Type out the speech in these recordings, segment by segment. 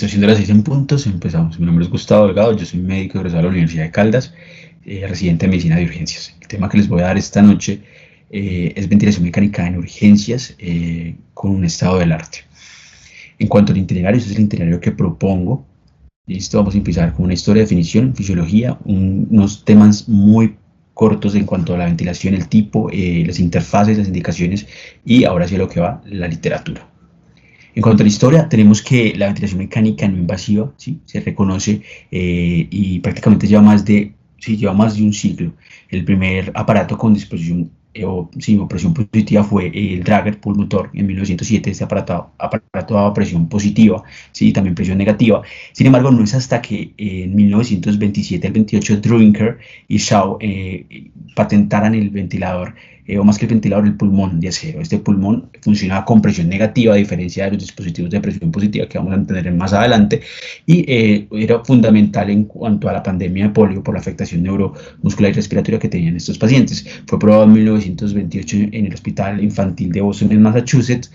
Listo, siendo las 6 en puntos, empezamos. Mi nombre es Gustavo Delgado, yo soy médico egresado de la Universidad de Caldas, residente de medicina de urgencias. El tema que les voy a dar esta noche es ventilación mecánica en urgencias con un estado del arte. En cuanto al itinerario, ese es el itinerario que propongo. Listo, vamos a empezar con una historia, definición, fisiología, unos temas muy cortos en cuanto a la ventilación, el tipo, las interfaces, las indicaciones y ahora sí a lo que va, la literatura. En cuanto a la historia, tenemos que la ventilación mecánica no invasiva, ¿sí? Se reconoce y prácticamente lleva más de un siglo. El primer aparato con disposición o presión positiva fue el Drager pulmotor en 1907. Este aparato daba presión positiva, ¿sí? También presión negativa. Sin embargo, no es hasta que en 1927 al 28 Drinker y Shaw patentaran el ventilador o más que el ventilador, el pulmón de acero. Este pulmón funcionaba con presión negativa, a diferencia de los dispositivos de presión positiva que vamos a entender más adelante, y era fundamental en cuanto a la pandemia de polio por la afectación neuromuscular y respiratoria que tenían estos pacientes. Fue probado en 1928 en el Hospital Infantil de Boston, en Massachusetts,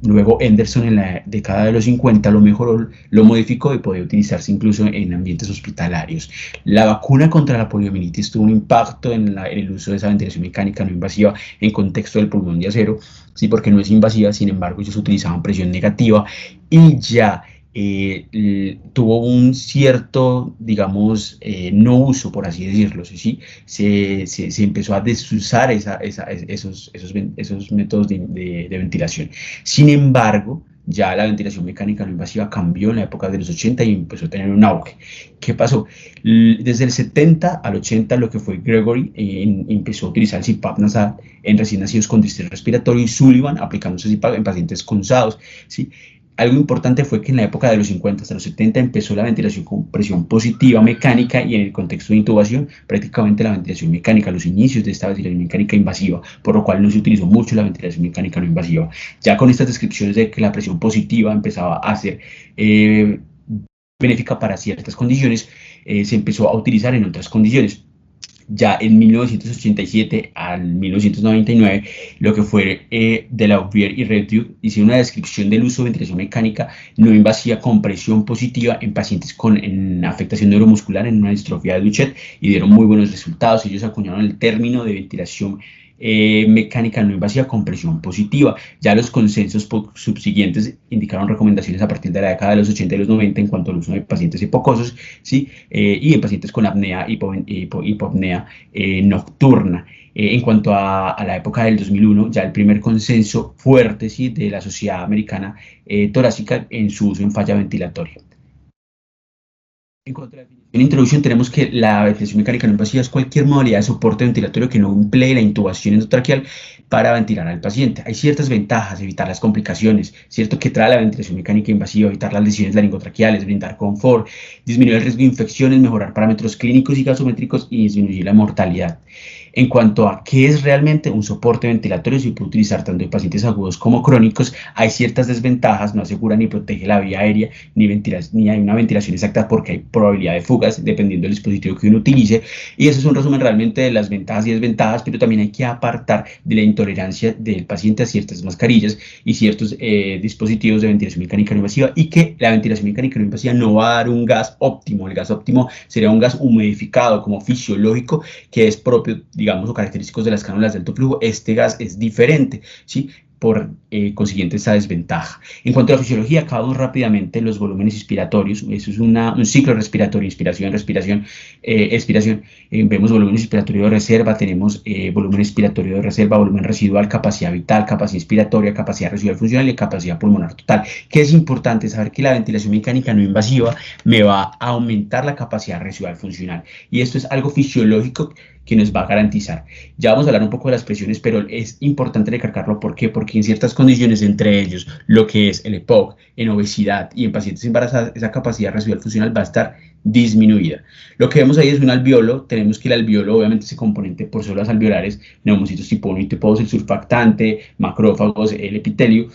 luego Henderson en la década de los 50 lo mejoró, lo modificó y podía utilizarse incluso en ambientes hospitalarios. La vacuna contra la poliomielitis tuvo un impacto en el uso de esa ventilación mecánica no invasiva en contexto del pulmón de acero, sí, porque no es invasiva. Sin embargo, ellos utilizaban presión negativa y ya tuvo un cierto, digamos, no uso, por así decirlo, ¿sí? Se empezó a desusar esos métodos de ventilación. Sin embargo, ya la ventilación mecánica no invasiva cambió en la época de los 80 y empezó a tener un auge. ¿Qué pasó? Desde el 70 al 80, lo que fue Gregory empezó a utilizar el CPAP nasal en recién nacidos con distrés respiratorio y Sullivan aplicándose CPAP en pacientes con SADOS, ¿sí? Algo importante fue que en la época de los 50 hasta los 70 empezó la ventilación con presión positiva mecánica, y en el contexto de intubación prácticamente la ventilación mecánica, los inicios de esta ventilación mecánica invasiva, por lo cual no se utilizó mucho la ventilación mecánica no invasiva. Ya con estas descripciones de que la presión positiva empezaba a ser benéfica para ciertas condiciones, se empezó a utilizar en otras condiciones. Ya en 1987 al 1999, lo que fue de la Uvier y Redduc hicieron una descripción del uso de ventilación mecánica no invasiva con presión positiva en pacientes con afectación neuromuscular en una distrofia de Duchenne, y dieron muy buenos resultados. Ellos acuñaron el término de ventilación mecánica no invasiva con presión positiva. Ya los consensos subsiguientes indicaron recomendaciones a partir de la década de los 80 y los 90 en cuanto al uso de pacientes hipocosos, ¿sí? Y en pacientes con apnea, hipopnea nocturna. En cuanto a la época del 2001, ya el primer consenso fuerte, ¿sí?, de la Sociedad Americana Torácica en su uso en falla ventilatoria. En cuanto a la definición de introducción, tenemos que la ventilación mecánica no invasiva es cualquier modalidad de soporte ventilatorio que no emplee la intubación endotraqueal para ventilar al paciente. Hay ciertas ventajas: evitar las complicaciones, ¿cierto?, que trae la ventilación mecánica invasiva, evitar las lesiones laringotraqueales, brindar confort, disminuir el riesgo de infecciones, mejorar parámetros clínicos y gasométricos y disminuir la mortalidad. En cuanto a qué es realmente un soporte ventilatorio, se puede utilizar tanto en pacientes agudos como crónicos. Hay ciertas desventajas: no asegura ni protege la vía aérea, ni hay una ventilación exacta porque hay probabilidad de fugas dependiendo del dispositivo que uno utilice. Y eso es un resumen realmente de las ventajas y desventajas, pero también hay que apartar de la intolerancia del paciente a ciertas mascarillas y ciertos dispositivos de ventilación mecánica no invasiva, y que la ventilación mecánica no invasiva no va a dar un gas óptimo. El gas óptimo sería un gas humidificado como fisiológico, que es propio, digamos, o característicos de las cánulas de alto flujo. Este gas es diferente, ¿sí?, por consiguiente esa desventaja. En cuanto a la fisiología, acabamos rápidamente los volúmenes inspiratorios. Eso es un ciclo respiratorio: inspiración, respiración, expiración. Vemos volumen inspiratorio de reserva, tenemos volumen expiratorio de reserva, volumen residual, capacidad vital, capacidad inspiratoria, capacidad residual funcional y capacidad pulmonar total. ¿Qué es importante? Saber que la ventilación mecánica no invasiva me va a aumentar la capacidad residual funcional, y esto es algo fisiológico que nos va a garantizar. Ya vamos a hablar un poco de las presiones, pero es importante recalcarlo. ¿Por qué? Porque en ciertas condiciones, entre ellos lo que es el EPOC, en obesidad y en pacientes embarazadas, esa capacidad residual funcional va a estar disminuida. Lo que vemos ahí es un alveolo. Tenemos que el alveolo obviamente se componente por células alveolares, neumocitos tipo 1 y tipo 2, el surfactante, macrófagos, el epitelio,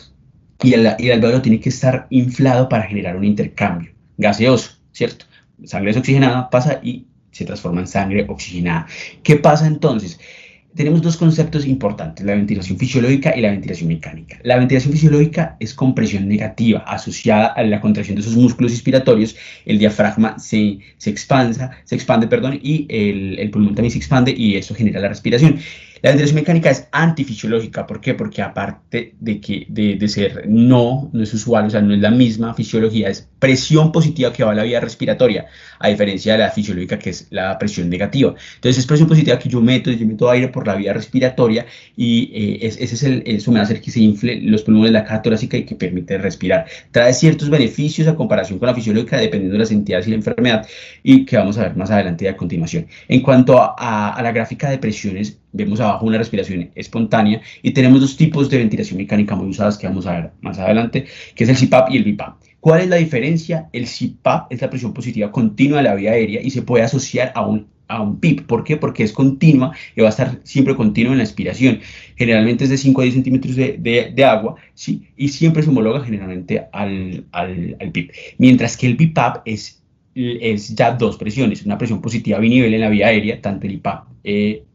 y el alveolo tiene que estar inflado para generar un intercambio gaseoso, ¿cierto? Sangre desoxigenada pasa y se transforma en sangre oxigenada. ¿Qué pasa entonces? tenemos dos conceptos importantes, la ventilación fisiológica y la ventilación mecánica. La ventilación fisiológica es compresión negativa asociada a la contracción de esos músculos respiratorios. El diafragma se expande, perdón, y el pulmón también se expande y eso genera la respiración. La ventilación mecánica es antifisiológica. ¿Por qué? Porque aparte de ser no es usual, o sea, no es la misma fisiología, es presión positiva que va a la vía respiratoria, a diferencia de la fisiológica que es la presión negativa. Entonces es presión positiva que yo meto aire por la vía respiratoria y eso me va a hacer que se infle los pulmones, la caja torácica y que permite respirar. Trae ciertos beneficios a comparación con la fisiológica dependiendo de las entidades y la enfermedad y que vamos a ver más adelante y a continuación. En cuanto a la gráfica de presiones, vemos abajo una respiración espontánea y tenemos dos tipos de ventilación mecánica muy usadas que vamos a ver más adelante, que es el CPAP y el BiPAP. ¿Cuál es la diferencia? El CPAP es la presión positiva continua de la vía aérea y se puede asociar a un PIP. ¿Por qué? Porque es continua y va a estar siempre continuo en la expiración. Generalmente es de 5 a 10 centímetros de agua, ¿sí? Y siempre se homologa generalmente al PIP. Mientras que el BiPAP es ya dos presiones, una presión positiva binivel en la vía aérea, tanto el IPAP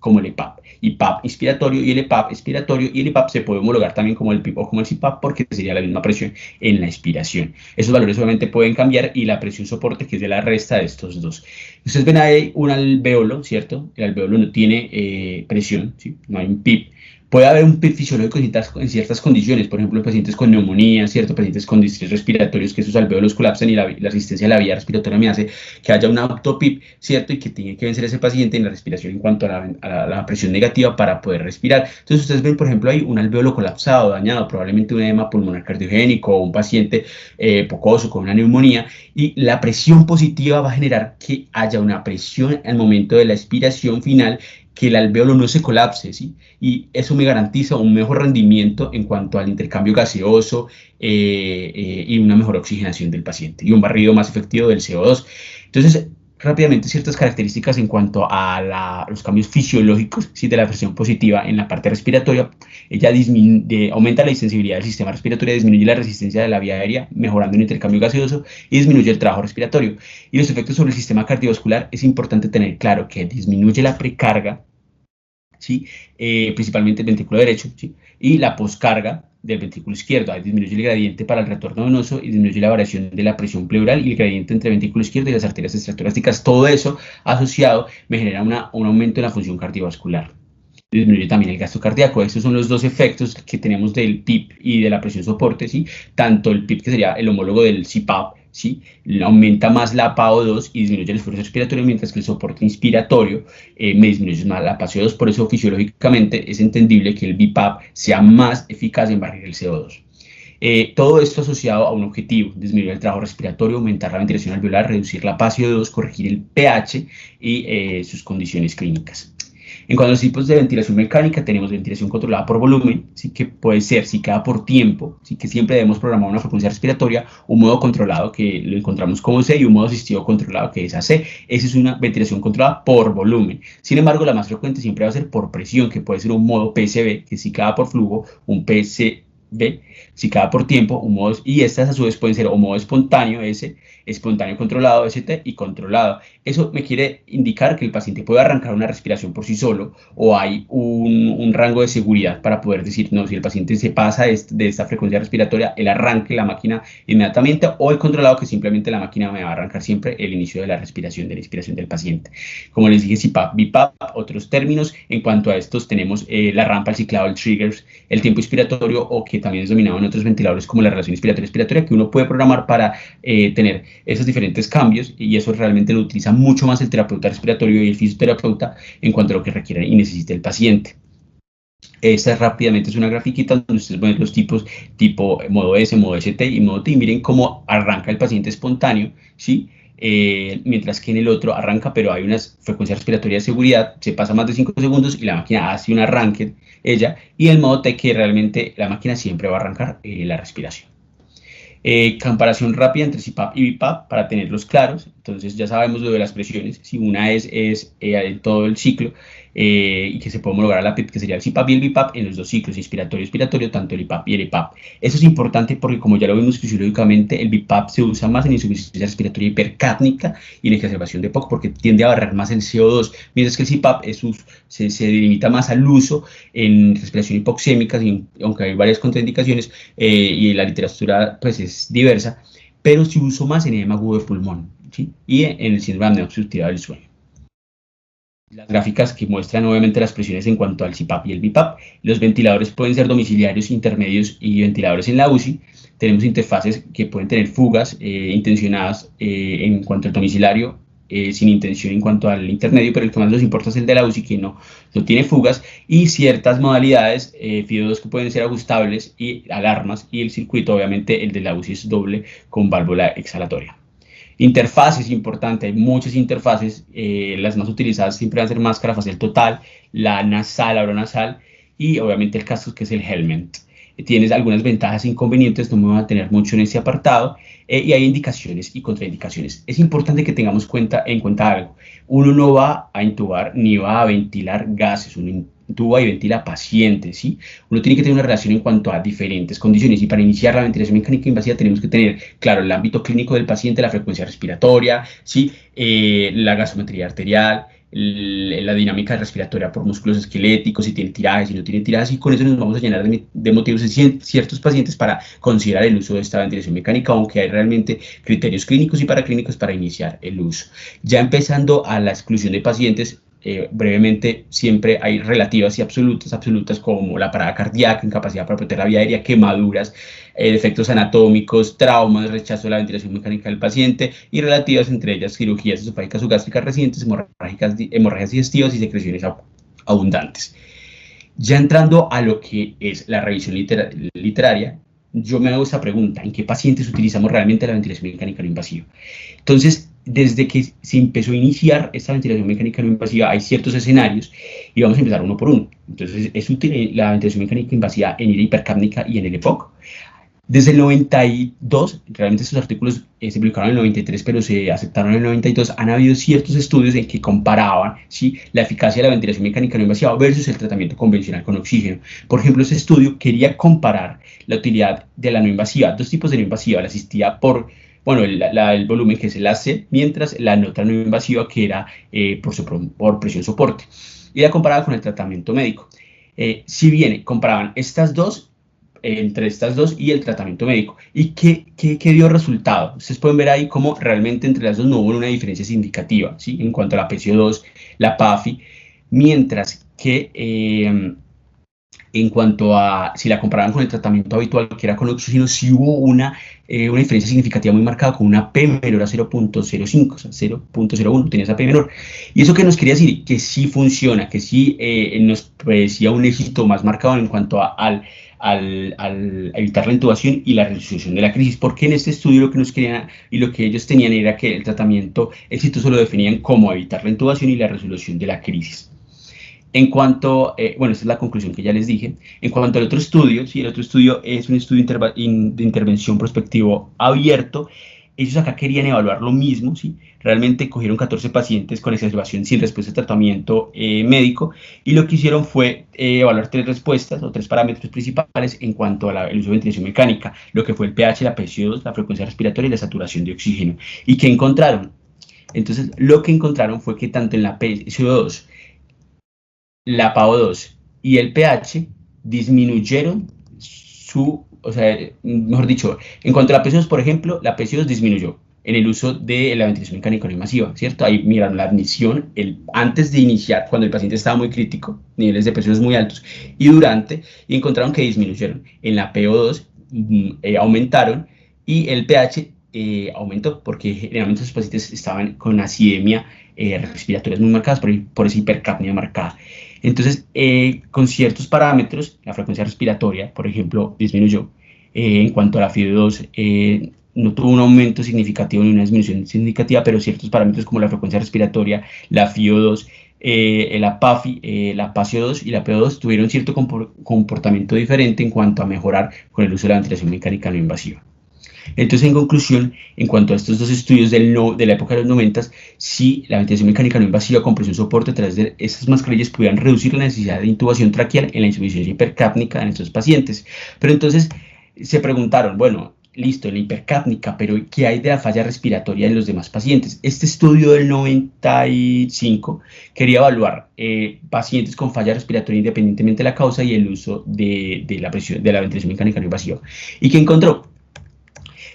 como el EPAP. IPAP inspiratorio y el EPAP expiratorio, y el EPAP se puede homologar también como el PIP o como el CPAP porque sería la misma presión en la expiración. Esos valores obviamente pueden cambiar y la presión soporte, que es de la resta de estos dos. Ustedes ven ahí un alvéolo, ¿cierto? El alvéolo no tiene presión, ¿sí? No hay un PIP. Puede haber un PIP fisiológico en ciertas condiciones, por ejemplo, en pacientes con neumonía, ¿cierto? Pacientes con distrés respiratorios, que esos alvéolos colapsan y la resistencia de la vía respiratoria me hace que haya un autopip, ¿cierto? Y que tiene que vencer ese paciente en la respiración en cuanto a la presión negativa para poder respirar. Entonces, ustedes ven, por ejemplo, ahí un alvéolo colapsado, dañado, probablemente un edema pulmonar cardiogénico o un paciente pocoso con una neumonía, y la presión positiva va a generar que haya una presión al momento de la expiración final, que el alvéolo no se colapse, ¿sí? Y eso me garantiza un mejor rendimiento en cuanto al intercambio gaseoso y una mejor oxigenación del paciente y un barrido más efectivo del CO2. Entonces, rápidamente ciertas características en cuanto a los cambios fisiológicos, ¿sí? De la presión positiva en la parte respiratoria. Ella aumenta la insensibilidad del sistema respiratorio, disminuye la resistencia de la vía aérea, mejorando el intercambio gaseoso y disminuye el trabajo respiratorio. Y los efectos sobre el sistema cardiovascular es importante tener claro que disminuye la precarga, ¿sí? Principalmente el ventrículo derecho, ¿sí? Y la poscarga del ventrículo izquierdo. Ahí disminuye el gradiente para el retorno venoso y disminuye la variación de la presión pleural y el gradiente entre el ventrículo izquierdo y las arterias extratorácicas. Todo eso asociado me genera un aumento en la función cardiovascular. Disminuye también el gasto cardíaco. Estos son los dos efectos que tenemos del PIP y de la presión soporte, ¿sí? Tanto el PIP, que sería el homólogo del CPAP, ¿sí? Aumenta más la PaO2 y disminuye el esfuerzo respiratorio, mientras que el soporte inspiratorio me disminuye más la PaCO2. Por eso fisiológicamente es entendible que el BiPAP sea más eficaz en barrir el CO2. Todo esto asociado a un objetivo: disminuir el trabajo respiratorio, aumentar la ventilación alveolar, reducir la PaCO2, corregir el pH y sus condiciones clínicas. En cuanto a los tipos de ventilación mecánica, tenemos ventilación controlada por volumen, ¿sí? Que puede ser ciclada por tiempo, ¿sí? Que siempre debemos programar una frecuencia respiratoria, un modo controlado que lo encontramos como C y un modo asistido controlado que es AC. Esa es una ventilación controlada por volumen. Sin embargo, la más frecuente siempre va a ser por presión, que puede ser un modo PSB, que es ciclada por flujo, un PCB, ciclada por tiempo, un modo, y estas a su vez pueden ser o modo espontáneo, S, espontáneo controlado, ST, y controlado. Eso me quiere indicar que el paciente puede arrancar una respiración por sí solo, o hay un rango de seguridad para poder decir, no, si el paciente se pasa de esta frecuencia respiratoria, él arranque la máquina inmediatamente, o el controlado, que simplemente la máquina me va a arrancar siempre el inicio de la inspiración del paciente. Como les dije, CPAP, BiPAP, otros términos. En cuanto a estos tenemos la rampa, el ciclado, el triggers, el tiempo inspiratorio, o que también es dominado en otros ventiladores como la relación inspiratoria-expiratoria, que uno puede programar para tener esos diferentes cambios, y eso realmente lo utiliza mucho más el terapeuta respiratorio y el fisioterapeuta en cuanto a lo que requiere y necesite el paciente. Esta rápidamente es una grafiquita donde ustedes ven los tipos, tipo modo S, modo ST y modo T. Miren cómo arranca el paciente espontáneo, ¿sí? Mientras que en el otro arranca, pero hay una frecuencia respiratoria de seguridad, se pasa más de 5 segundos y la máquina hace un arranque, ella, y el modo T, que realmente la máquina siempre va a arrancar la respiración. Comparación rápida entre CPAP y BiPAP para tenerlos claros. Entonces ya sabemos lo de las presiones. Si una es en todo el ciclo y que se puede homologar a la PEP, que sería el CPAP y el BiPAP en los dos ciclos, inspiratorio-expiratorio, tanto el IPAP y el EPAP. Eso es importante porque, como ya lo vimos fisiológicamente, el BiPAP se usa más en insuficiencia respiratoria hipercápnica y en exacerbación de POC porque tiende a barrer más el CO2, mientras que el CPAP se limita más al uso en respiración hipoxémica, aunque hay varias contraindicaciones y la literatura pues es diversa, pero se usa más en edema agudo de pulmón, ¿sí? Y en el síndrome de apnea obstructiva del sueño. Las gráficas que muestran obviamente las presiones en cuanto al CPAP y el BiPAP. Los ventiladores pueden ser domiciliarios, intermedios y ventiladores en la UCI. Tenemos interfaces que pueden tener fugas intencionadas en cuanto al domiciliario, sin intención en cuanto al intermedio, pero el que más nos importa es el de la UCI, que no tiene fugas, y ciertas modalidades, FIO2 que pueden ser ajustables y alarmas, y el circuito, obviamente, el de la UCI es doble con válvula exhalatoria. Interfaces, importante, hay muchas interfaces, las más utilizadas siempre van a ser máscara facial total, la nasal, nasal y obviamente el casco que es el helmet. Tienes algunas ventajas e inconvenientes, no me voy a tener mucho en ese apartado, y hay indicaciones y contraindicaciones. Es importante que tengamos en cuenta algo. Uno no va a intubar ni va a ventilar gases, uno intuba y ventila pacientes, ¿sí? Uno tiene que tener una relación en cuanto a diferentes condiciones y para iniciar la ventilación mecánica invasiva tenemos que tener claro el ámbito clínico del paciente, la frecuencia respiratoria, ¿sí? La gasometría arterial, la dinámica respiratoria por músculos esqueléticos, si tiene tirajes, si no tiene tirajes, y con eso nos vamos a llenar de motivos en ciertos pacientes para considerar el uso de esta ventilación mecánica, aunque hay realmente criterios clínicos y paraclínicos para iniciar el uso. Ya empezando a la exclusión de pacientes, brevemente, siempre hay relativas y absolutas como la parada cardíaca, incapacidad para proteger la vía aérea, quemaduras, defectos anatómicos, traumas, rechazo de la ventilación mecánica del paciente, y relativas entre ellas cirugías esofágicas o gástricas recientes, hemorragias digestivas y secreciones abundantes. Ya entrando a lo que es la revisión literaria, yo me hago esta pregunta: ¿en qué pacientes utilizamos realmente la ventilación mecánica no invasiva? Entonces, desde que se empezó a iniciar esta ventilación mecánica no invasiva, hay ciertos escenarios y vamos a empezar uno por uno. Entonces, es útil la ventilación mecánica invasiva en ira hipercápnica y en el EPOC. Desde el 92, realmente estos artículos se publicaron en el 93, pero se aceptaron en el 92, han habido ciertos estudios en que comparaban, ¿sí?, la eficacia de la ventilación mecánica no invasiva versus el tratamiento convencional con oxígeno. Por ejemplo, ese estudio quería comparar la utilidad de la no invasiva, dos tipos de no invasiva, la asistida por, bueno, el volumen, que es el AC, mientras la otra no invasiva, que era por presión soporte, y la comparaba con el tratamiento médico. Si bien comparaban entre estas dos y el tratamiento médico. ¿Y qué dio resultado? Ustedes pueden ver ahí cómo realmente entre las dos no hubo una diferencia significativa, ¿sí?, en cuanto a la PCO2, la PAFI, mientras que en cuanto a si la comparaban con el tratamiento habitual, que era con oxígeno, sí hubo una diferencia significativa muy marcada, con una P menor a 0.05, o sea, 0.01, tenía esa P menor. ¿Y eso qué nos quería decir? Que sí funciona, que sí nos parecía un éxito más marcado en cuanto al evitar la intubación y la resolución de la crisis, porque en este estudio lo que nos querían y lo que ellos tenían era que el tratamiento exitoso lo definían como evitar la intubación y la resolución de la crisis. En cuanto, bueno, esta es la conclusión que ya les dije. En cuanto al otro estudio, sí, el otro estudio es un estudio de intervención prospectivo abierto. Ellos acá querían evaluar lo mismo, ¿sí? Realmente cogieron 14 pacientes con exacerbación sin respuesta a tratamiento médico, y lo que hicieron fue evaluar tres respuestas o tres parámetros principales en cuanto al uso de ventilación mecánica, lo que fue el pH, la PCO2, la frecuencia respiratoria y la saturación de oxígeno. ¿Y qué encontraron? Entonces, lo que encontraron fue que tanto en la PCO2, la PAO2 y el pH disminuyeron o sea, mejor dicho, en cuanto a la PCO2, por ejemplo, la PCO2 disminuyó en el uso de la ventilación mecánica no invasiva, ¿cierto? Ahí miraron la admisión antes de iniciar, cuando el paciente estaba muy crítico, niveles de PCO2 muy altos, y durante, y encontraron que disminuyeron. En la PO2 aumentaron, y el pH aumentó, porque generalmente esos pacientes estaban con acidemia respiratorias muy marcadas, por esa hipercapnia marcada. Entonces, con ciertos parámetros, la frecuencia respiratoria, por ejemplo, disminuyó. En cuanto a la FIO2, no tuvo un aumento significativo ni una disminución significativa, pero ciertos parámetros como la frecuencia respiratoria, la FIO2, la PAFI, la PACO2 y la PO2 tuvieron cierto comportamiento diferente en cuanto a mejorar con el uso de la ventilación mecánica no invasiva. Entonces, en conclusión, en cuanto a estos dos estudios de la época de los 90, sí, la ventilación mecánica no invasiva con presión soporte a través de estas mascarillas pudieran reducir la necesidad de intubación traqueal en la insuficiencia hipercápnica en estos pacientes. Pero entonces se preguntaron, bueno, listo, la hipercápnica, pero ¿qué hay de la falla respiratoria en los demás pacientes? Este estudio del 95 quería evaluar pacientes con falla respiratoria independientemente de la causa y el uso de la presión, de la ventilación mecánica no invasiva. ¿Y qué encontró?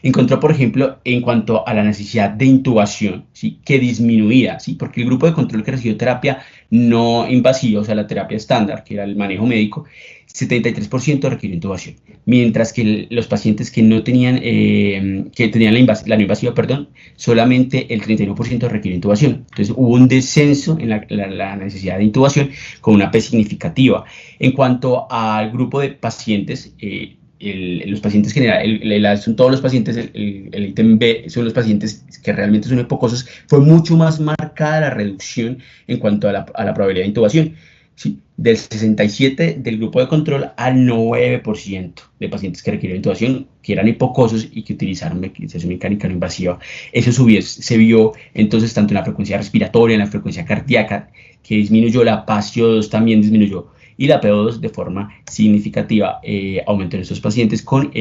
Encontró, por ejemplo, en cuanto a la necesidad de intubación, ¿sí? Que disminuía, ¿sí? Porque el grupo de control que recibió terapia no invasiva, o sea, la terapia estándar, que era el manejo médico, 73% requirió intubación, mientras que los pacientes que no tenían, que tenían la no invasiva, perdón, solamente el 31% requirió intubación. Entonces hubo un descenso en la necesidad de intubación con una P significativa. En cuanto al grupo de pacientes, los pacientes generales, son todos los pacientes, el ítem B son los pacientes que realmente son hipocosos, fue mucho más marcada la reducción en cuanto a la probabilidad de intubación. ¿Sí? Del 67% del grupo de control al 9% de pacientes que requirieron intubación, que eran hipocosos y que utilizaron ventilación mecánica no invasiva. Eso se vio entonces tanto en la frecuencia respiratoria, en la frecuencia cardíaca, que disminuyó, la PaCO2 también disminuyó, y la PO2 de forma significativa aumentó en estos pacientes con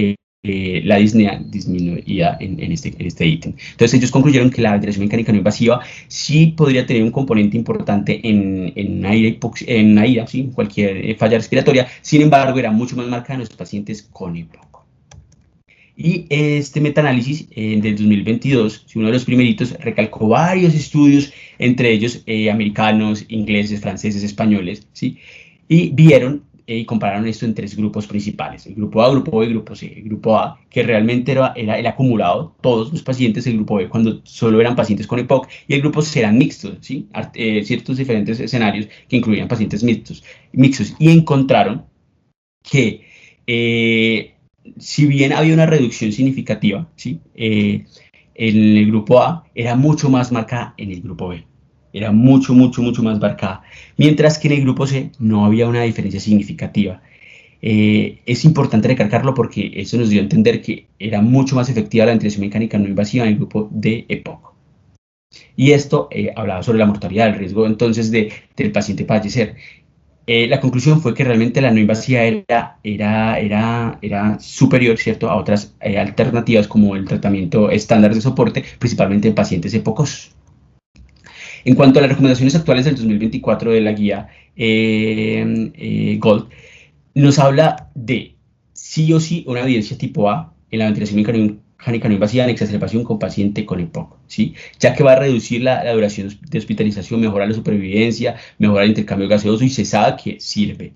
la disnea disminuida en este ítem. Entonces ellos concluyeron que la ventilación mecánica no invasiva sí podría tener un componente importante en AIRA, ¿sí? Cualquier falla respiratoria, sin embargo era mucho más marcada en los pacientes con EPOC. Y este metaanálisis del 2022, uno de los primeritos, recalcó varios estudios, entre ellos americanos, ingleses, franceses, españoles, ¿sí? Y vieron y compararon esto en tres grupos principales, el grupo A, grupo B y grupo C. El grupo A, que realmente era el acumulado, todos los pacientes, el grupo B, cuando solo eran pacientes con EPOC, y el grupo C eran mixtos, ¿sí? Ciertos diferentes escenarios que incluían pacientes mixtos, y encontraron que si bien había una reducción significativa, ¿sí? En el grupo A era mucho más marcada en el grupo B. Era mucho más marcada. Mientras que en el grupo C no había una diferencia significativa. Es importante recalcarlo porque eso nos dio a entender que era mucho más efectiva la ventilación mecánica no invasiva en el grupo de EPOC. Y esto hablaba sobre la mortalidad, el riesgo entonces del paciente fallecer. La conclusión fue que realmente la no invasiva era superior, ¿cierto?, a otras alternativas como el tratamiento estándar de soporte, principalmente en pacientes EPOCosos. En cuanto a las recomendaciones actuales del 2024 de la guía GOLD, nos habla de sí o sí una evidencia tipo A en la ventilación mecánica no invasiva en exacerbación con paciente con EPOC, ¿sí? Ya que va a reducir la duración de hospitalización, mejora la supervivencia, mejora el intercambio gaseoso y se sabe que sirve.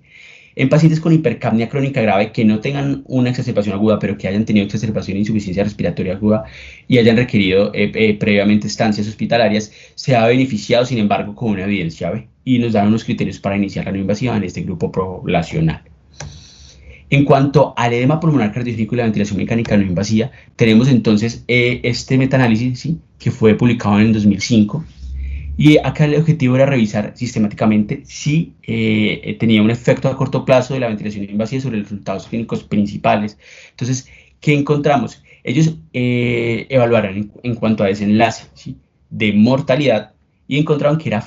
En pacientes con hipercapnia crónica grave que no tengan una exacerbación aguda, pero que hayan tenido exacerbación de insuficiencia respiratoria aguda y hayan requerido previamente estancias hospitalarias, se ha beneficiado, sin embargo, con una evidencia B y nos dan unos criterios para iniciar la no invasiva en este grupo poblacional. En cuanto al edema pulmonar cardiogénico y la ventilación mecánica no invasiva, tenemos entonces este metaanálisis, ¿sí?, que fue publicado en el 2005. Y acá el objetivo era revisar sistemáticamente si tenía un efecto a corto plazo de la ventilación invasiva sobre los resultados clínicos principales. Entonces, ¿qué encontramos? Ellos evaluaron en cuanto a desenlace, ¿sí?, de mortalidad, y encontraron que era a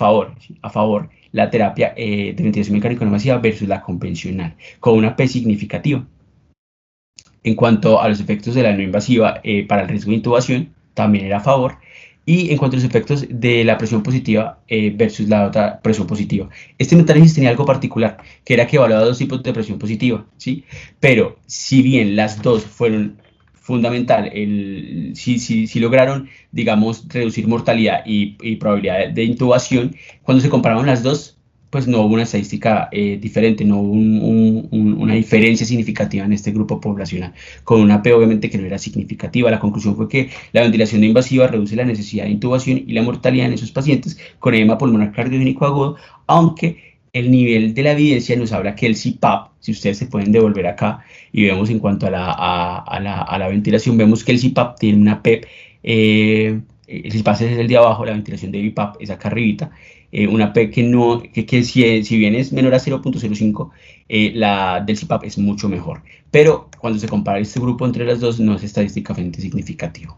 favor la terapia de ventilación mecánica no invasiva versus la convencional, con una P significativa. En cuanto a los efectos de la no invasiva para el riesgo de intubación, también era a favor. Y en cuanto a los efectos de la presión positiva versus la otra presión positiva. Este metaanálisis tenía algo particular, que era que evaluaba dos tipos de presión positiva, ¿sí? Pero si bien las dos fueron fundamental, si lograron, digamos, reducir mortalidad y probabilidad de intubación, cuando se compararon las dos, pues no hubo una estadística diferente, no hubo una diferencia significativa en este grupo poblacional, con una P obviamente que no era significativa. La conclusión fue que la ventilación no invasiva reduce la necesidad de intubación y la mortalidad en esos pacientes con edema pulmonar cardiogénico agudo, aunque el nivel de la evidencia nos habla que el CPAP, si ustedes se pueden devolver acá y vemos en cuanto a la ventilación, vemos que el CPAP tiene una PEP, el CPAP es el de abajo, la ventilación de BiPAP es acá arribita, una P que, no, que si bien es menor a 0.05, la del CPAP es mucho mejor. Pero cuando se compara este grupo entre las dos, no es estadísticamente significativo.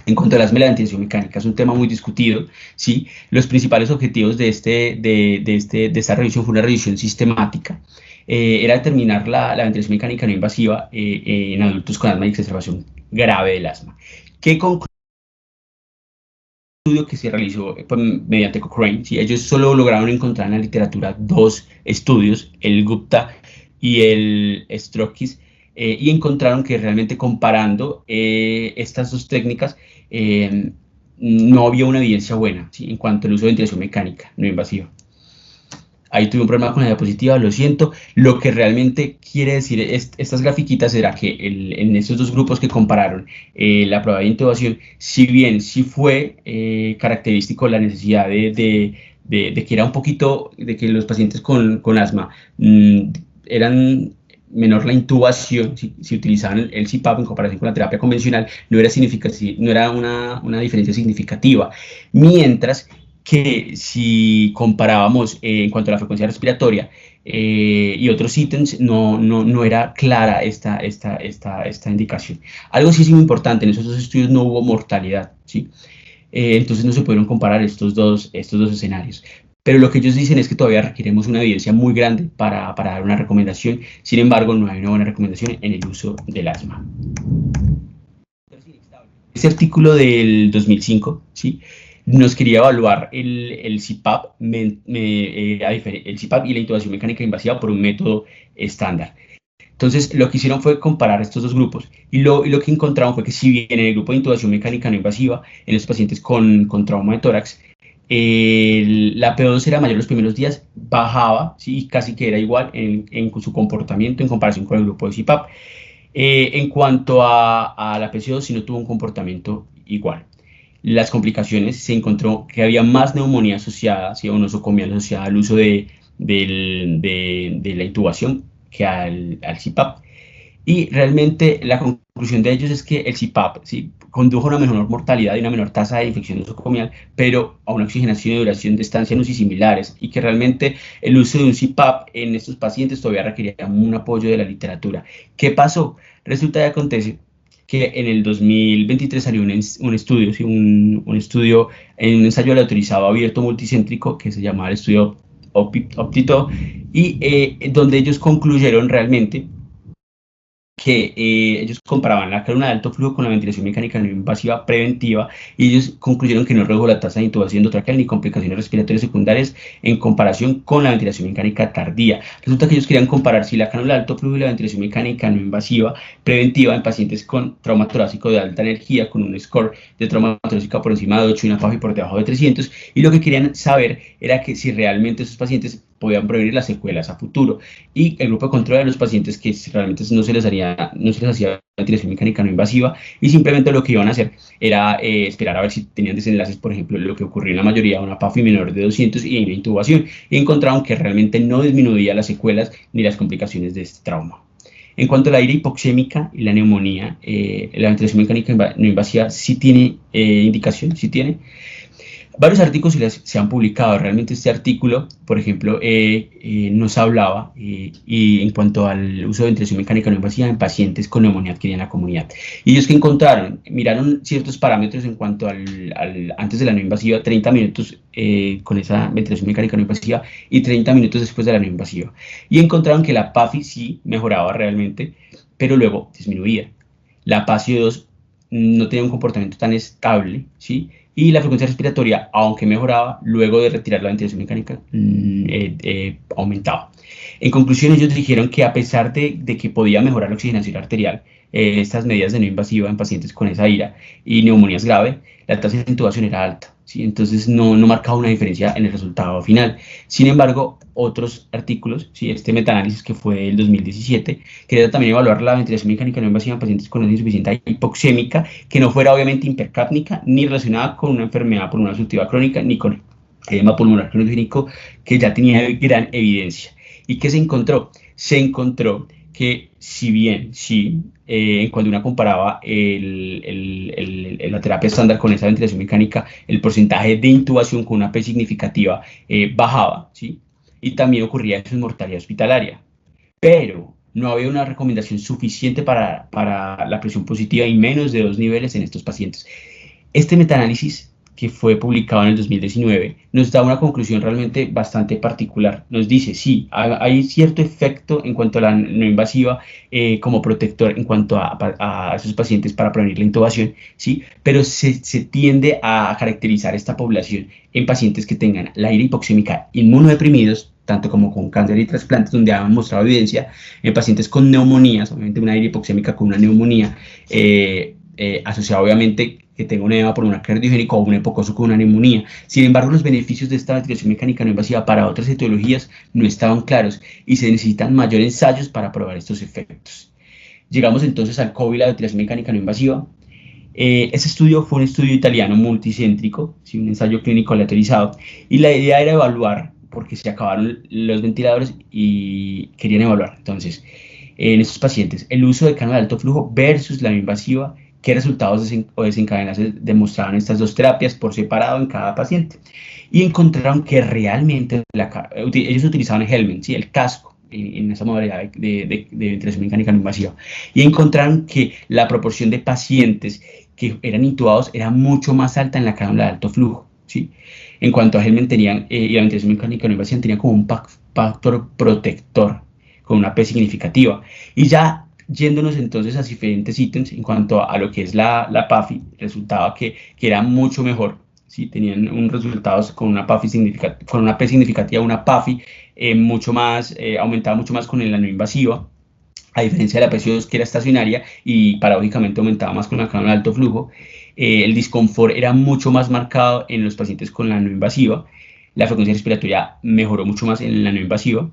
En cuanto a la ventilación mecánica, es un tema muy discutido, ¿sí? Los principales objetivos de esta revisión fue una revisión sistemática. Era determinar la ventilación mecánica no invasiva en adultos con asma y exacerbación grave del asma. ¿Qué concluye el estudio que se realizó mediante Cochrane? ¿Sí? Ellos solo lograron encontrar en la literatura dos estudios, el Gupta y el Strokis, y encontraron que realmente comparando estas dos técnicas, no había una evidencia buena, ¿sí? En cuanto al uso de ventilación mecánica no invasiva. Ahí tuve un problema con la diapositiva, lo siento. Lo que realmente quiere decir estas grafiquitas era que en estos dos grupos que compararon la prueba de intubación, si bien sí fue característico la necesidad de que era un poquito, de que los pacientes con asma eran menor la intubación, si utilizaban el CPAP en comparación con la terapia convencional, no era, no era una diferencia significativa. Mientras que si comparábamos en cuanto a la frecuencia respiratoria y otros ítems, no era clara esta indicación. Algo sí es muy importante, en esos dos estudios no hubo mortalidad, ¿sí? Entonces no se pudieron comparar estos dos escenarios. Pero lo que ellos dicen es que todavía requerimos una evidencia muy grande para dar una recomendación. Sin embargo, no hay una buena recomendación en el uso del asma. Este artículo del 2005, ¿sí?, nos quería evaluar el CPAP, el CPAP y la intubación mecánica invasiva por un método estándar. Entonces, lo que hicieron fue comparar estos dos grupos y lo que encontraron fue que si bien en el grupo de intubación mecánica no invasiva, en los pacientes con trauma de tórax, la P2 era mayor los primeros días, bajaba, ¿sí?, casi que era igual en su comportamiento en comparación con el grupo de CPAP. En cuanto a la PCO, sí no tuvo un comportamiento igual. Las complicaciones, se encontró que había más neumonía asociada, ¿sí?, o nosocomia asociada al uso de la intubación que al CPAP. Y realmente la conclusión de ellos es que el CPAP, ¿sí?, condujo a una menor mortalidad y una menor tasa de infección nosocomial, pero a una oxigenación y duración de estancia no similares, y que realmente el uso de un CPAP en estos pacientes todavía requería un apoyo de la literatura. ¿Qué pasó? Resulta y acontece que en el 2023 salió un estudio, ¿sí?, un estudio en un ensayo aleatorizado abierto multicéntrico que se llamaba el estudio Optito, y donde ellos concluyeron realmente que ellos comparaban la columna de alto flujo con la ventilación mecánica no invasiva preventiva, y ellos concluyeron que no redujo la tasa de intubación endotraqueal ni complicaciones respiratorias secundarias en comparación con la ventilación mecánica tardía. Resulta que ellos querían comparar si la cánula de alto flujo y la ventilación mecánica no invasiva preventiva en pacientes con trauma torácico de alta energía, con un score de trauma torácico por encima de 8 y una PAFI por debajo de 300, y lo que querían saber era que si realmente esos pacientes podían prevenir las secuelas a futuro. Y el grupo de control de los pacientes que realmente no se les hacía ventilación mecánica no invasiva, y simplemente lo que iban a hacer era esperar a ver si tenían desenlaces, por ejemplo, lo que ocurrió en la mayoría, una PAFI menor de 200 y una intubación, y encontraron que realmente no disminuía las secuelas ni las complicaciones de este trauma. En cuanto a la ira hipoxémica y la neumonía, la ventilación mecánica no invasiva sí tiene indicación, sí tiene. Varios artículos se han publicado. Realmente este artículo, por ejemplo, nos hablaba y en cuanto al uso de ventilación mecánica no invasiva en pacientes con neumonía adquirida en la comunidad. Y ellos que encontraron, miraron ciertos parámetros en cuanto antes de la no invasiva, 30 minutos con esa ventilación mecánica no invasiva y 30 minutos después de la no invasiva. Y encontraron que la PAFI sí mejoraba realmente, pero luego disminuía. La PaCO2 no tenía un comportamiento tan estable, ¿sí? Y la frecuencia respiratoria, aunque mejoraba, luego de retirar la ventilación mecánica, aumentaba. En conclusión, ellos dijeron que a pesar de que podía mejorar la oxigenación arterial, estas medidas de no invasiva en pacientes con esa ira y neumonías graves, la tasa de intubación era alta, ¿sí? Entonces no marcaba una diferencia en el resultado final. Sin embargo, otros artículos, ¿sí?, este metaanálisis que fue el 2017, quería también evaluar la ventilación mecánica no invasiva en pacientes con insuficiencia hipoxémica, que no fuera obviamente hipercápnica, ni relacionada con una enfermedad pulmonar obstructiva crónica, ni con edema pulmonar cronogénico, que ya tenía gran evidencia. ¿Y qué se encontró? Se encontró que si bien, sí, cuando uno comparaba la terapia estándar con esa ventilación mecánica, el porcentaje de intubación con una P significativa bajaba, ¿sí? Y también ocurría eso en mortalidad hospitalaria, pero no había una recomendación suficiente para la presión positiva y menos de 2 niveles en estos pacientes. Este metaanálisis, que fue publicado en el 2019, nos da una conclusión realmente bastante particular. Nos dice, sí, hay cierto efecto en cuanto a la no invasiva como protector en cuanto a esos pacientes para prevenir la intubación, ¿sí? Pero se tiende a caracterizar esta población en pacientes que tengan la ira hipoxémica inmunodeprimidos, tanto como con cáncer y trasplantes, donde han mostrado evidencia en pacientes con neumonías, obviamente una ira hipoxémica con una neumonía, asociada obviamente que tenga un edema pulmonar cardiogénico o un hipocoso con una neumonía. Sin embargo, los beneficios de esta ventilación mecánica no invasiva para otras etiologías no estaban claros y se necesitan mayores ensayos para probar estos efectos. Llegamos entonces al COVID, la ventilación mecánica no invasiva. Ese estudio fue un estudio italiano multicéntrico, ¿sí? Un ensayo clínico aleatorizado, y la idea era evaluar, porque se acabaron los ventiladores y querían evaluar, entonces, en estos pacientes, el uso de cánula de alto flujo versus la no invasiva, qué resultados o desencadenantes demostraban estas dos terapias por separado en cada paciente. Y encontraron que realmente ellos utilizaban el helmet, ¿sí? El casco, en esa modalidad de ventilación mecánica no invasiva, y encontraron que la proporción de pacientes que eran intubados era mucho más alta en la cánula de alto flujo, ¿sí? En cuanto a Helmen tenían, y la ventilación mecánica no invasiva tenía como un factor protector con una P significativa. Y ya yéndonos entonces a diferentes ítems en cuanto a lo que es la PAFI, resultaba que era mucho mejor, ¿sí? Tenían un resultados con una PAFI con una P significativa, una PAFI mucho más, aumentaba mucho más con la no invasiva, a diferencia de la PCO2 que era estacionaria y paradójicamente aumentaba más con la cánula de alto flujo. El disconfort era mucho más marcado en los pacientes con la no invasiva, la frecuencia respiratoria mejoró mucho más en la no invasiva.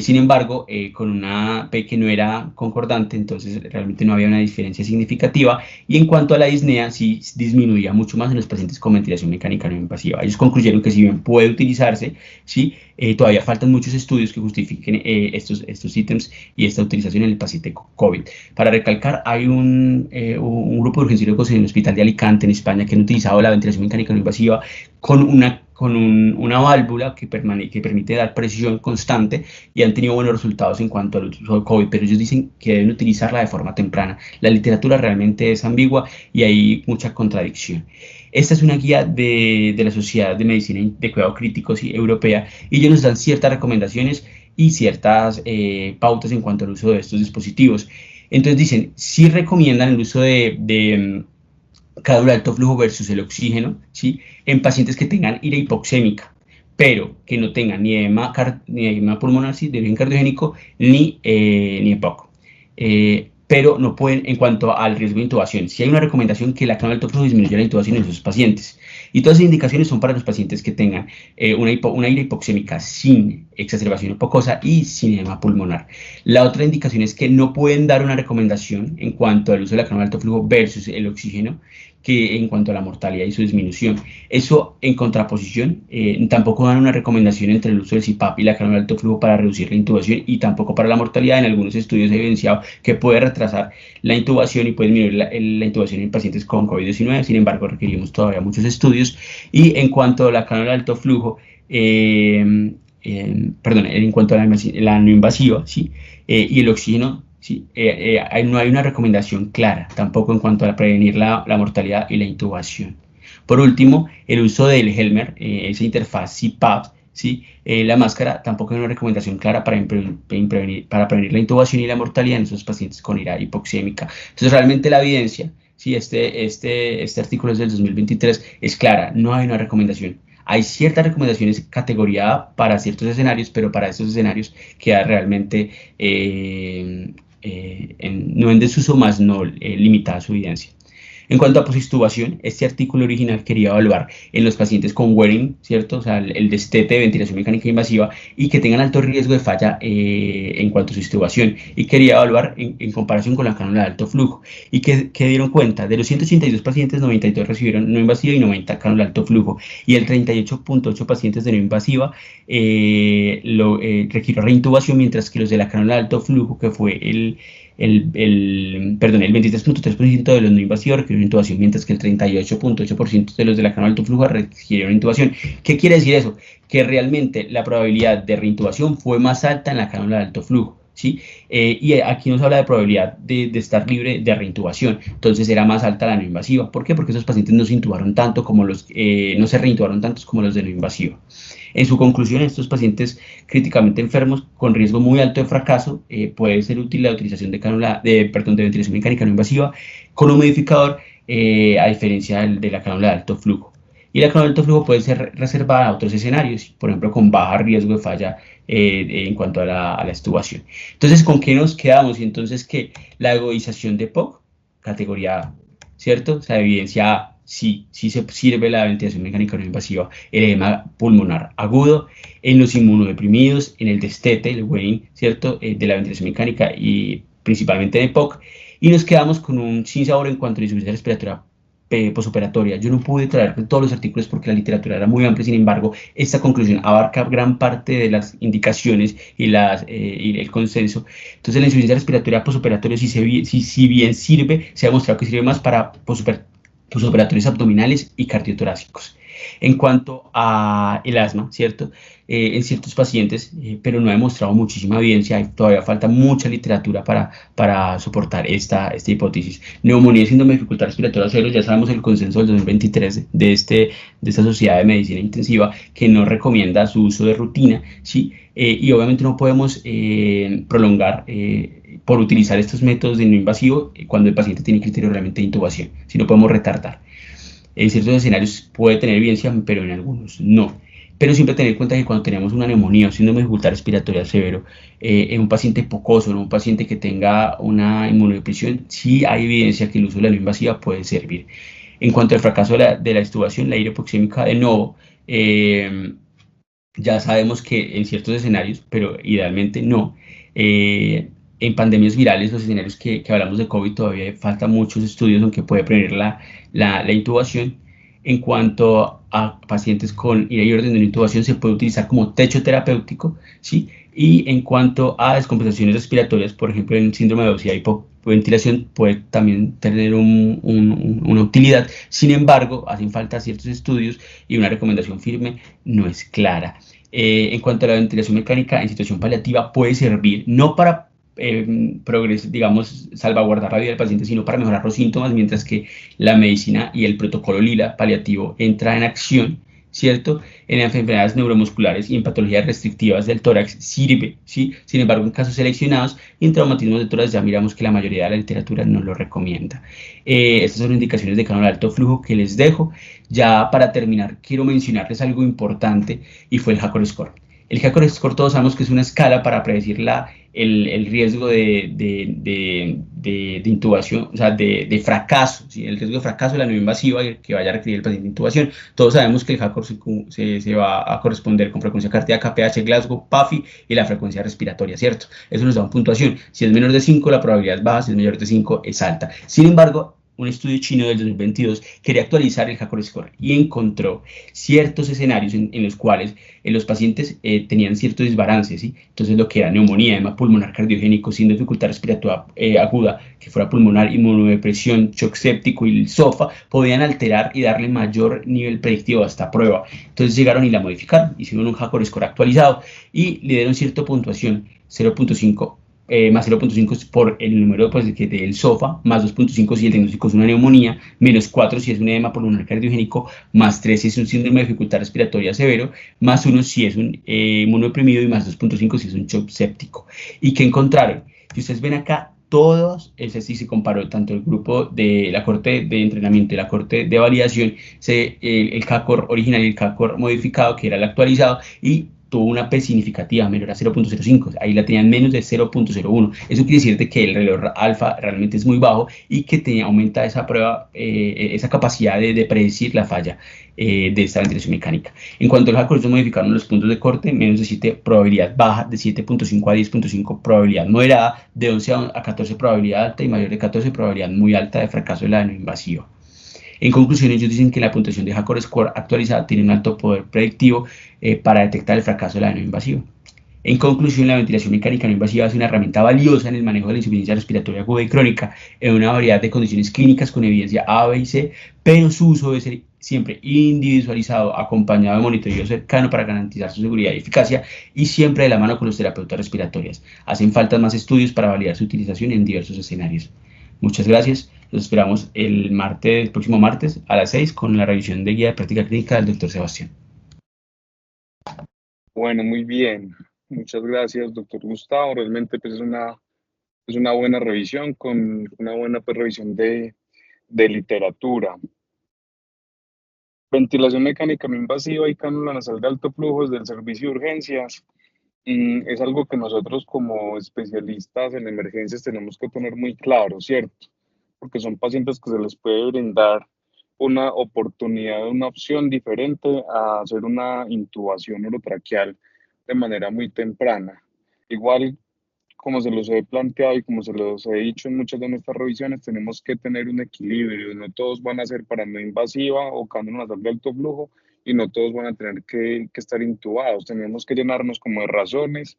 Sin embargo, con una P que no era concordante, entonces realmente no había una diferencia significativa. Y en cuanto a la disnea, sí disminuía mucho más en los pacientes con ventilación mecánica no invasiva. Ellos concluyeron que si bien puede utilizarse, sí, todavía faltan muchos estudios que justifiquen estos ítems y esta utilización en el paciente COVID. Para recalcar, hay un grupo de urgenciólogos en el Hospital de Alicante, en España, que han utilizado la ventilación mecánica no invasiva con una válvula que permite dar presión constante y han tenido buenos resultados en cuanto al uso de COVID, pero ellos dicen que deben utilizarla de forma temprana. La literatura realmente es ambigua y hay mucha contradicción. Esta es una guía de la Sociedad de Medicina de Cuidado Crítico europea y ellos nos dan ciertas recomendaciones y ciertas pautas en cuanto al uso de estos dispositivos. Entonces dicen, sí recomiendan el uso de cánula de alto flujo versus el oxígeno, ¿sí? En pacientes que tengan ira hipoxémica, pero que no tengan ni edema pulmonar, ¿sí? De origen cardiogénico, ni EPOC. Pero no pueden, en cuanto al riesgo de intubación, si hay una recomendación que la cánula de alto flujo disminuya la intubación en esos pacientes. Y todas esas indicaciones son para los pacientes que tengan una ira hipoxémica sin exacerbación hipocosa y sin edema pulmonar. La otra indicación es que no pueden dar una recomendación en cuanto al uso de la cánula de alto flujo versus el oxígeno, que en cuanto a la mortalidad y su disminución. Eso en contraposición, tampoco dan una recomendación entre el uso del CPAP y la cánula de alto flujo para reducir la intubación y tampoco para la mortalidad. En algunos estudios se ha evidenciado que puede retrasar la intubación y puede disminuir la intubación en pacientes con COVID-19. Sin embargo, requerimos todavía muchos estudios. Y en cuanto a la cánula de alto flujo, en cuanto a la no invasiva, ¿sí? Y el oxígeno, ¿sí? No hay una recomendación clara, tampoco en cuanto a prevenir la mortalidad y la intubación. Por último, el uso del Helmer, esa interfaz CPAP, ¿sí? La máscara, tampoco hay una recomendación clara para prevenir la intubación y la mortalidad en esos pacientes con ira hipoxémica. Entonces, realmente la evidencia, ¿sí? Este artículo es del 2023, es clara, no hay una recomendación. Hay ciertas recomendaciones categoría A para ciertos escenarios, pero para estos escenarios queda realmente no en desuso, más no limitada su evidencia. En cuanto a posintubación, este artículo original quería evaluar en los pacientes con Waring, ¿cierto? O sea, el destete de ventilación mecánica invasiva y que tengan alto riesgo de falla en cuanto a su intubación, y quería evaluar en comparación con la cánula de alto flujo. Y que dieron cuenta, de los 182 pacientes, 92 recibieron no invasiva y 90 cánula de alto flujo, y el 38.8 pacientes de no invasiva requirió reintubación, mientras que los de la cánula de alto flujo, que fue el 23.3% de los no invasivos requirieron intubación, mientras que el 38.8% de los de la cánula de alto flujo requirieron intubación. ¿Qué quiere decir eso? Que realmente la probabilidad de reintubación fue más alta en la cánula de alto flujo, ¿sí? Y aquí nos habla de probabilidad de estar libre de reintubación. Entonces era más alta la no invasiva. ¿Por qué? Porque esos pacientes no se intubaron tanto como no se reintubaron tantos como los de no invasiva. En su conclusión, estos pacientes críticamente enfermos con riesgo muy alto de fracaso, puede ser útil la utilización de ventilación mecánica no invasiva con un modificador, a diferencia de la cánula de alto flujo. Y la cánula de alto flujo puede ser reservada a otros escenarios, por ejemplo, con baja riesgo de falla en cuanto a la extubación. Entonces, ¿con qué nos quedamos? Y entonces que la egoización de POC, categoría A, ¿cierto? O sea, evidencia A, sí se sirve la ventilación mecánica no invasiva, el edema pulmonar agudo, en los inmunodeprimidos, en el destete, el Waring, ¿cierto? De la ventilación mecánica y principalmente de POC, y nos quedamos con un sinsabor en cuanto a la insuficiencia respiratoria posoperatoria. Yo no pude traer todos los artículos porque la literatura era muy amplia. Sin embargo, esta conclusión abarca gran parte de las indicaciones y el consenso. Entonces, la insuficiencia respiratoria posoperatoria, si bien sirve, se ha demostrado que sirve más para posoperatorios abdominales y cardiotorácicos. En cuanto a el asma, ¿cierto? En ciertos pacientes, pero no ha demostrado muchísima evidencia, y todavía falta mucha literatura para soportar esta hipótesis. Neumonía y síndrome de dificultad respiratoria severo, ya sabemos el consenso del 2023 de esta Sociedad de Medicina Intensiva, que no recomienda su uso de rutina, ¿sí? Y obviamente no podemos prolongar por utilizar estos métodos de no invasivo cuando el paciente tiene criterio realmente de intubación, si no podemos retardar. En ciertos escenarios puede tener evidencia, pero en algunos no. Pero siempre tener en cuenta que cuando tenemos una neumonía o síndrome de dificultad respiratoria severo, en un paciente pocoso, en un paciente que tenga una inmunodepresión, sí hay evidencia que el uso de la no invasiva puede servir. En cuanto al fracaso de la extubación, la hipoxémica de nuevo, ya sabemos que en ciertos escenarios, pero idealmente no, en pandemias virales, los escenarios que hablamos de COVID, todavía faltan muchos estudios en que puede prevenir la intubación. En cuanto a pacientes con ira y orden de intubación, se puede utilizar como techo terapéutico, ¿sí? Y en cuanto a descompensaciones respiratorias, por ejemplo, en síndrome de obesidad y hipoventilación, puede también tener una utilidad. Sin embargo, hacen falta ciertos estudios y una recomendación firme no es clara. En cuanto a la ventilación mecánica en situación paliativa, puede servir no para digamos, salvaguardar la vida del paciente, sino para mejorar los síntomas, mientras que la medicina y el protocolo LILA paliativo entra en acción, ¿cierto? En enfermedades neuromusculares y en patologías restrictivas del tórax sirve, ¿sí? Sin embargo, en casos seleccionados y en traumatismos de tórax ya miramos que la mayoría de la literatura no lo recomienda. Estas son indicaciones de cánula de alto flujo que les dejo. Ya para terminar, quiero mencionarles algo importante, y fue el HACR Score. El HACR Score, todos sabemos que es una escala para predecir el riesgo de intubación, o sea, de fracaso, ¿sí? El riesgo de fracaso de la no invasiva que vaya a requerir el paciente de intubación. Todos sabemos que el HACR se va a corresponder con frecuencia cardíaca, pH, Glasgow, PAFI y la frecuencia respiratoria, ¿cierto? Eso nos da una puntuación. Si es menor de 5, la probabilidad es baja; si es mayor de 5, es alta. Sin embargo, un estudio chino del 2022 quería actualizar el HACR Score y encontró ciertos escenarios en los cuales los pacientes tenían cierto desbalance, ¿sí? Entonces, lo que era neumonía, edema pulmonar cardiogénico, sin dificultad respiratoria aguda, que fuera pulmonar, inmunodepresión, shock séptico y el SOFA, podían alterar y darle mayor nivel predictivo a esta prueba. Entonces llegaron y la modificaron, hicieron un HACR Score actualizado y le dieron cierta puntuación, 0.5 más 0.5 por el número pues, del SOFA, más 2.5 si el diagnóstico es una neumonía, menos 4 si es un edema pulmonar cardiogénico, más 3 si es un síndrome de dificultad respiratoria severo, más 1 si es un inmunodeprimido y más 2.5 si es un shock séptico. ¿Y qué encontraron? Si ustedes ven acá, todos, es decir, se comparó tanto el grupo de la corte de entrenamiento y la corte de validación, el HACR original y el HACR modificado, que era el actualizado, y tuvo una P significativa, menor a 0.05, ahí la tenían menos de 0.01. Eso quiere decir de que el reloj alfa realmente es muy bajo y que aumenta esa prueba, esa capacidad de predecir la falla de esta ventilación mecánica. En cuanto a los algoritmos, modificaron los puntos de corte, menos de 7 probabilidad baja, de 7.5 a 10.5 probabilidad moderada, de 11 a 14 probabilidad alta y mayor de 14 probabilidad muy alta de fracaso de la no invasiva. En conclusión, ellos dicen que la puntuación de HACOR Score actualizada tiene un alto poder predictivo para detectar el fracaso de la no invasiva. En conclusión, la ventilación mecánica no invasiva es una herramienta valiosa en el manejo de la insuficiencia respiratoria aguda y crónica en una variedad de condiciones clínicas con evidencia A, B y C, pero su uso debe ser siempre individualizado, acompañado de monitoreo cercano para garantizar su seguridad y eficacia y siempre de la mano con los terapeutas respiratorios. Hacen falta más estudios para validar su utilización en diversos escenarios. Muchas gracias. Los esperamos el próximo martes a las 6 con la revisión de guía de práctica clínica del doctor Sebastián. Bueno, muy bien. Muchas gracias, doctor Gustavo. Realmente pues, es una buena revisión con una buena pues, revisión de literatura. Ventilación mecánica no invasiva y cánula nasal de alto flujo desde el servicio de urgencias. Es algo que nosotros como especialistas en emergencias tenemos que tener muy claro, ¿cierto? Porque son pacientes que se les puede brindar una oportunidad, una opción diferente a hacer una intubación orotraqueal de manera muy temprana. Igual, como se los he planteado y como se los he dicho en muchas de nuestras revisiones, tenemos que tener un equilibrio. No todos van a ser para no invasiva o cánula nasal de alto flujo y no todos van a tener que estar intubados. Tenemos que llenarnos como de razones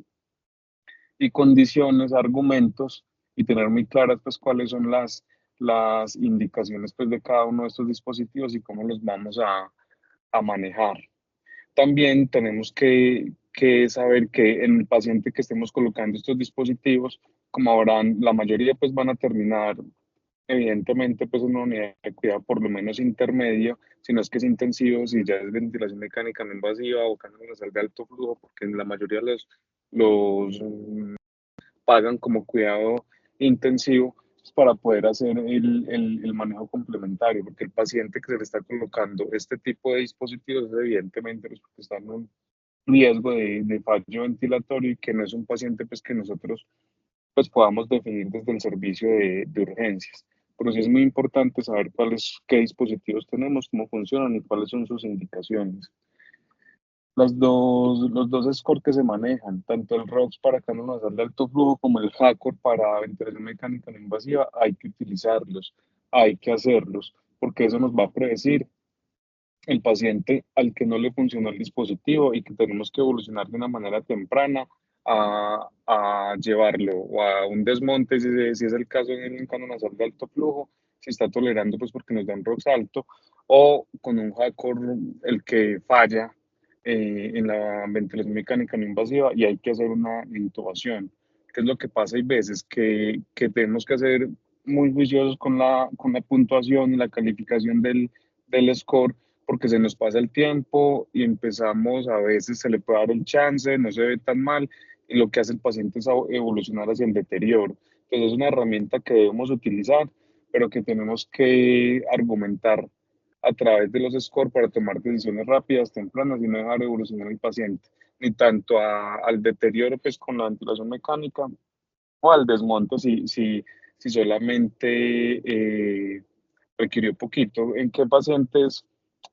y condiciones, argumentos y tener muy claras pues cuáles son las indicaciones pues de cada uno de estos dispositivos y cómo los vamos a manejar. También tenemos que saber que en el paciente que estemos colocando estos dispositivos, como habrán, la mayoría pues van a terminar evidentemente pues en una unidad de cuidado por lo menos intermedio, si no es que es intensivo, si ya es ventilación mecánica no invasiva o cánula nasal de alto flujo, porque en la mayoría los pagan como cuidado intensivo pues, para poder hacer el manejo complementario, porque el paciente que se le está colocando este tipo de dispositivos es evidentemente pues, porque está en un riesgo de fallo ventilatorio y que no es un paciente pues, que nosotros pues, podamos definir desde el servicio de urgencias. Pero sí es muy importante saber qué dispositivos tenemos, cómo funcionan y cuáles son sus indicaciones. Los dos scores que se manejan, tanto el ROX para cánula nasal de alto flujo como el HACOR para ventilación mecánica no invasiva, hay que utilizarlos, hay que hacerlos, porque eso nos va a predecir el paciente al que no le funcionó el dispositivo y que tenemos que evolucionar de una manera temprana a llevarlo o a un desmonte, si es el caso en un cánula nasal de alto flujo, si está tolerando pues porque nos da un ROX alto, o con un HACOR el que falla en la ventilación mecánica no invasiva y hay que hacer una intubación. ¿Qué es lo que pasa? Hay veces que tenemos que ser muy juiciosos con la puntuación y la calificación del score porque se nos pasa el tiempo y empezamos, a veces se le puede dar el chance, no se ve tan mal y lo que hace el paciente es evolucionar hacia el deterioro. Entonces es una herramienta que debemos utilizar, pero que tenemos que argumentar a través de los scores para tomar decisiones rápidas, tempranas y no dejar evolucionar al paciente, ni tanto al deterioro pues, con la ventilación mecánica o al desmonte si solamente requirió poquito. ¿En qué pacientes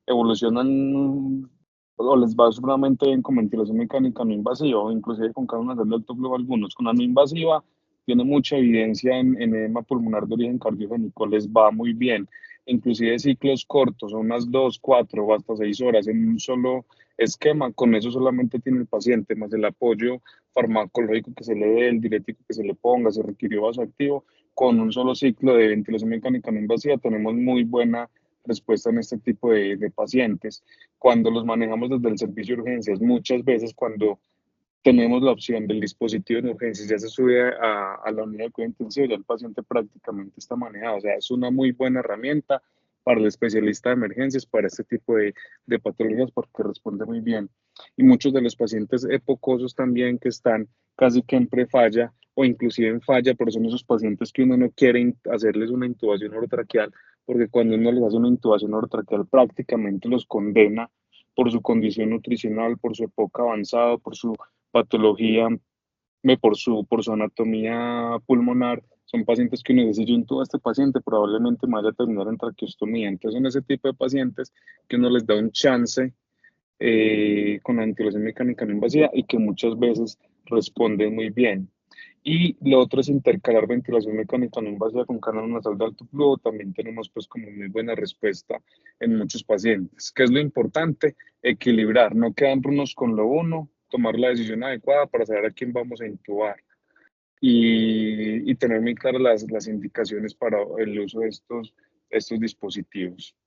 evolucionan o les va supremamente bien con ventilación mecánica no invasiva o inclusive con cánula nasal de alto flujo algunos? Con la no invasiva tiene mucha evidencia en edema pulmonar de origen cardiogénico, les va muy bien. Inclusive ciclos cortos, unas 2, 4 o hasta 6 horas en un solo esquema, con eso solamente tiene el paciente, más el apoyo farmacológico que se le dé, el diurético que se le ponga, se requirió vasoactivo, con un solo ciclo de ventilación mecánica no invasiva tenemos muy buena respuesta en este tipo de pacientes. Cuando los manejamos desde el servicio de urgencias, muchas veces cuando tenemos la opción del dispositivo de urgencias, ya se sube a la unidad de cuidado intensivo, ya el paciente prácticamente está manejado. O sea, es una muy buena herramienta para el especialista de emergencias, para este tipo de patologías, porque responde muy bien. Y muchos de los pacientes epocosos también que están casi que en prefalla o inclusive en falla, pero son esos pacientes que uno no quiere hacerles una intubación orotraqueal, porque cuando uno les hace una intubación orotraqueal prácticamente los condena por su condición nutricional, por su época avanzada, por su patología, por su anatomía pulmonar. Son pacientes que uno dice, yo intubo a este paciente, probablemente me vaya a terminar en traqueostomía. Entonces son ese tipo de pacientes que uno les da un chance con la ventilación mecánica no invasiva y que muchas veces responden muy bien. Y lo otro es intercalar ventilación mecánica no invasiva con canal nasal de alto flujo. También tenemos pues como muy buena respuesta en muchos pacientes. ¿Qué es lo importante? Equilibrar, no quedarnos con lo uno, tomar la decisión adecuada para saber a quién vamos a intubar y tener muy claras las indicaciones para el uso de estos dispositivos.